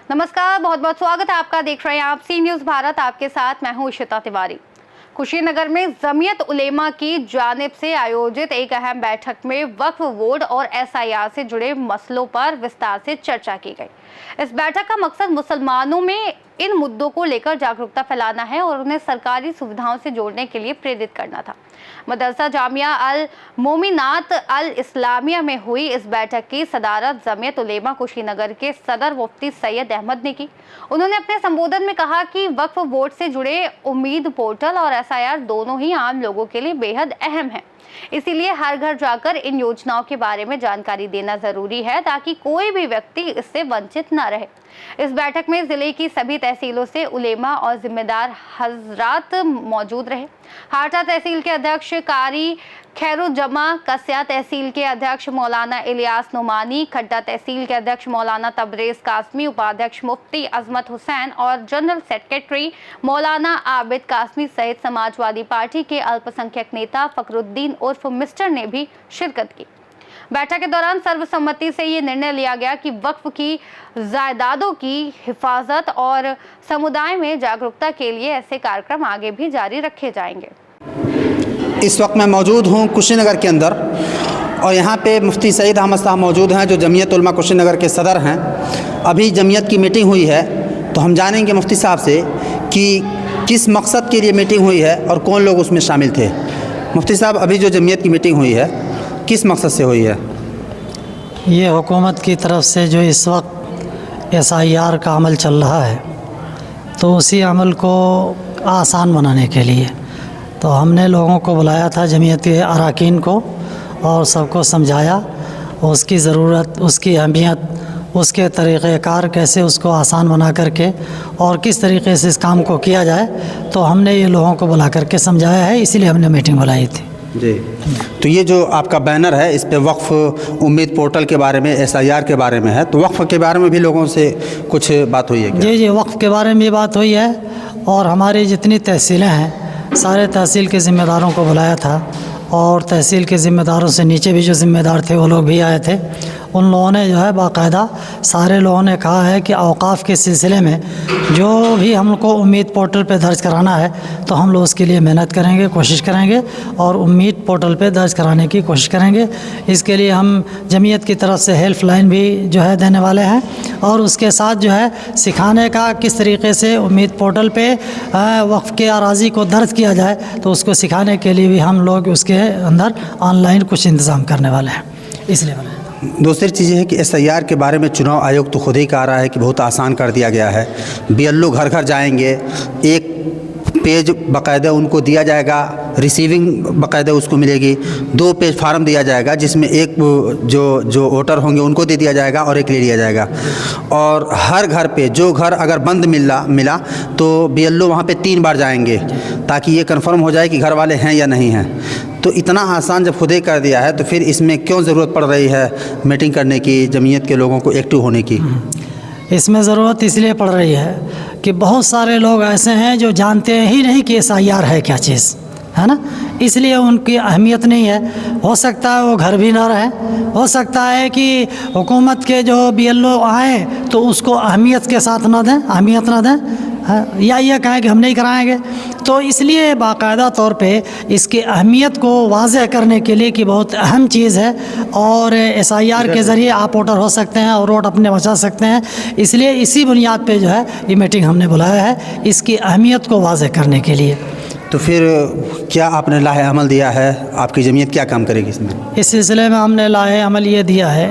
नमस्कार, बहुत बहुत स्वागत है आपका। देख रहे हैं आप सी न्यूज़ भारत। आपके साथ मैं हूं इशिता तिवारी। कुशीनगर में जमीयत उलेमा की जानिब से आयोजित एक अहम बैठक में वक्फ बोर्ड और SIR से जुड़े मसलों पर विस्तार से चर्चा की गई। इस बैठक का मकसद मुसलमानों में इन मुद्दों को लेकर जागरूकता फैलाना है और उन्हें सरकारी सुविधाओं से जोड़ने के लिए प्रेरित करना था। मदरसा जामिया अल मोमिनात अल इस्लामिया में हुई इस बैठक की सदारत जमीयत उलेमा कुशीनगर के सदर मुफ्ती सैयद अहमद ने की। उन्होंने अपने संबोधन में कहा कि वक्फ बोर्ड से जुड़े उम्मीद पोर्टल और SIR दोनों ही आम लोगों के लिए बेहद अहम है, इसीलिए हर घर जाकर इन योजनाओं के बारे में जानकारी देना जरूरी है ताकि कोई भी व्यक्ति इससे वंचित न रहे। इस बैठक में जिले की सभी तहसीलों से उलेमा और जिम्मेदार हजरात मौजूद रहे। हाटा तहसील के अध्यक्ष कारी खैरुज्जमा, कस्या तहसील के अध्यक्ष मौलाना इलियास नुमानी, खड्डा तहसील के अध्यक्ष मौलाना तबरेज कासमी, उपाध्यक्ष मुफ्ती अजमत हुसैन और जनरल सेक्रेटरी मौलाना आबिद कासमी सहित समाजवादी पार्टी के अल्पसंख्यक नेता फखरुद्दीन उर्फ मिस्टर ने भी शिरकत की। बैठक के दौरान सर्वसम्मति से ये निर्णय लिया गया कि वक्फ की जायदादों की हिफाजत और समुदाय में जागरूकता के लिए ऐसे कार्यक्रम आगे भी जारी रखे जाएंगे। इस वक्त मैं मौजूद हूँ कुशीनगर के अंदर और यहाँ पे मुफ्ती सईद अहमद साहब मौजूद हैं जो जमीयत उलमा कुशीनगर के सदर हैं। अभी जमीयत की मीटिंग हुई है तो हम जानेंगे मुफ्ती साहब से कि किस मकसद के लिए मीटिंग हुई है और कौन लोग उसमें शामिल थे। मुफ्ती साहब, अभी जो जमीयत की मीटिंग हुई है किस मकसद से हुई है? ये हुकूमत की तरफ से जो इस वक्त SIR का अमल चल रहा है तो उसी अमल को आसान बनाने के लिए तो हमने लोगों को बुलाया था, जमीयत के अरकान को, और सबको समझाया उसकी ज़रूरत, उसकी अहमियत, उसके तरीक़ेकार कैसे उसको आसान बना करके और किस तरीके से इस काम को किया जाए। तो हमने ये लोगों को बुला करके समझाया है, इसीलिए हमने मीटिंग बुलाई थी जी। तो ये जो आपका बैनर है इस पे वक्फ उम्मीद पोर्टल के बारे में, SIR के बारे में है, तो वक्फ के बारे में भी लोगों से कुछ बात हुई है क्या? जी, वक्फ के बारे में भी बात हुई है और हमारी जितनी तहसीलें हैं सारे तहसील के ज़िम्मेदारों को बुलाया था और तहसील के ज़िम्मेदारों से नीचे भी जो ज़िम्मेदार थे वो लोग भी आए थे। उन लोगों ने जो है बाकायदा सारे लोगों ने कहा है कि औकाफ़ के सिलसिले में जो भी हमको उम्मीद पोर्टल पे दर्ज कराना है तो हम लोग उसके लिए मेहनत करेंगे, कोशिश करेंगे और उम्मीद पोर्टल पे दर्ज कराने की कोशिश करेंगे। इसके लिए हम जमीयत की तरफ से हेल्पलाइन भी जो है देने वाले हैं और उसके साथ जो है सिखाने का किस तरीके से उम्मीद पोर्टल पे वक्फ के अराज़ी को दर्ज किया जाए तो उसको सिखाने के लिए भी हम लोग उसके अंदर ऑनलाइन कुछ इंतज़ाम करने वाले हैं, इसलिए वाले। दूसरी चीज़ है कि SIR के बारे में चुनाव आयोग तो खुद ही कह रहा है कि बहुत आसान कर दिया गया है। BLO घर घर जाएंगे, एक पेज बाकायदा उनको दिया जाएगा, रिसीविंग बाकायदा उसको मिलेगी, 2 पेज फार्म दिया जाएगा जिसमें एक जो वोटर होंगे उनको दे दिया जाएगा और एक ले लिया जाएगा। और हर घर पे जो घर अगर बंद मिला तो BLO वहाँ पे 3 बार जाएंगे ताकि ये कंफर्म हो जाए कि घर वाले हैं या नहीं हैं। तो इतना आसान जब खुद ही कर दिया है तो फिर इसमें क्यों ज़रूरत पड़ रही है मीटिंग करने की, जमीयत के लोगों को एक्टिव होने की? इसमें ज़रूरत इसलिए पड़ रही है कि बहुत सारे लोग ऐसे हैं जो जानते ही नहीं कि SIR है क्या चीज़, है ना, इसलिए उनकी अहमियत नहीं है। हो सकता है वो घर भी ना रहे, हो सकता है कि हुकूमत के जो BLO आए तो उसको अहमियत के साथ ना दें, अहमियत ना दें, या ये कहें कि हम नहीं कराएंगे। तो इसलिए बाकायदा तौर पे इसकी अहमियत को वाज़ेह करने के लिए कि बहुत अहम चीज़ है और SIR के ज़रिए आप वोटर हो सकते हैं और वोट अपने बचा सकते हैं, इसलिए इसी बुनियाद पे जो है ये मीटिंग हमने बुलाया है इसकी अहमियत को वाज़ेह करने के लिए। तो फिर क्या आपने लाहे अमल दिया है, आपकी जमीयत क्या काम करेगी इसमें? इस सिलसिले में हमने लाहे अमल ये दिया है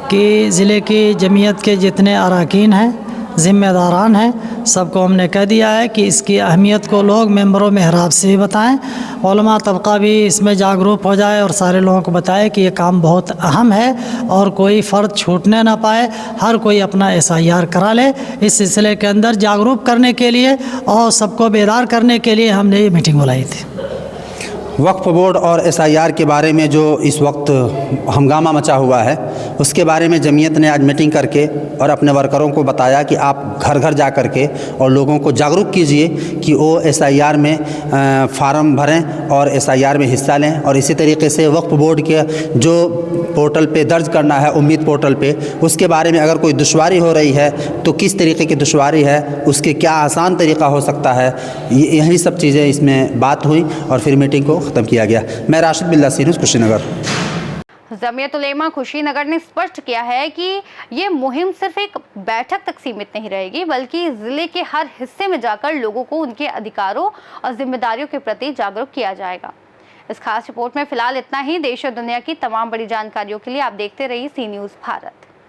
कि ज़िले की जमीयत के जितने अरकान हैं, ज़िम्मेदारान हैं, सबको हमने कह दिया है कि इसकी अहमियत को लोग मेंबरों मेहराब से भी बताएं, उलमा तबका भी इसमें जागरूक हो जाए और सारे लोगों को बताए कि ये काम बहुत अहम है और कोई फ़र्द छूटने ना पाए, हर कोई अपना SIR करा ले। इस सिलसिले के अंदर जागरूक करने के लिए और सबको बेदार करने के लिए हमने ये मीटिंग बुलाई थी। वक्फ बोर्ड और एसआईआर के बारे में जो इस वक्त हंगामा मचा हुआ है, उसके बारे में जमीयत ने आज मीटिंग करके और अपने वर्करों को बताया कि आप घर घर जा कर के और लोगों को जागरूक कीजिए कि वो एसआईआर में फार्म भरें और एसआईआर में हिस्सा लें। और इसी तरीके से वक्फ बोर्ड के जो पोर्टल पे दर्ज करना है, उम्मीद पोर्टल पे, उसके बारे में अगर कोई दुश्वारी हो रही है तो किस तरीके की दुश्वारी है, उसके क्या आसान तरीका हो सकता है, यही सब चीज़ें इसमें बात हुई और फिर मीटिंग को ख़त्म किया गया। मैं राशिद बिल्ला सीनूस, कुशीनगर। जमीयत उलेमा कुशीनगर ने स्पष्ट किया है कि ये मुहिम सिर्फ एक बैठक तक सीमित नहीं रहेगी, बल्कि जिले के हर हिस्से में जाकर लोगों को उनके अधिकारों और जिम्मेदारियों के प्रति जागरूक किया जाएगा। इस खास रिपोर्ट में फिलहाल इतना ही। देश और दुनिया की तमाम बड़ी जानकारियों के लिए आप देखते रहिए सी न्यूज़ भारत।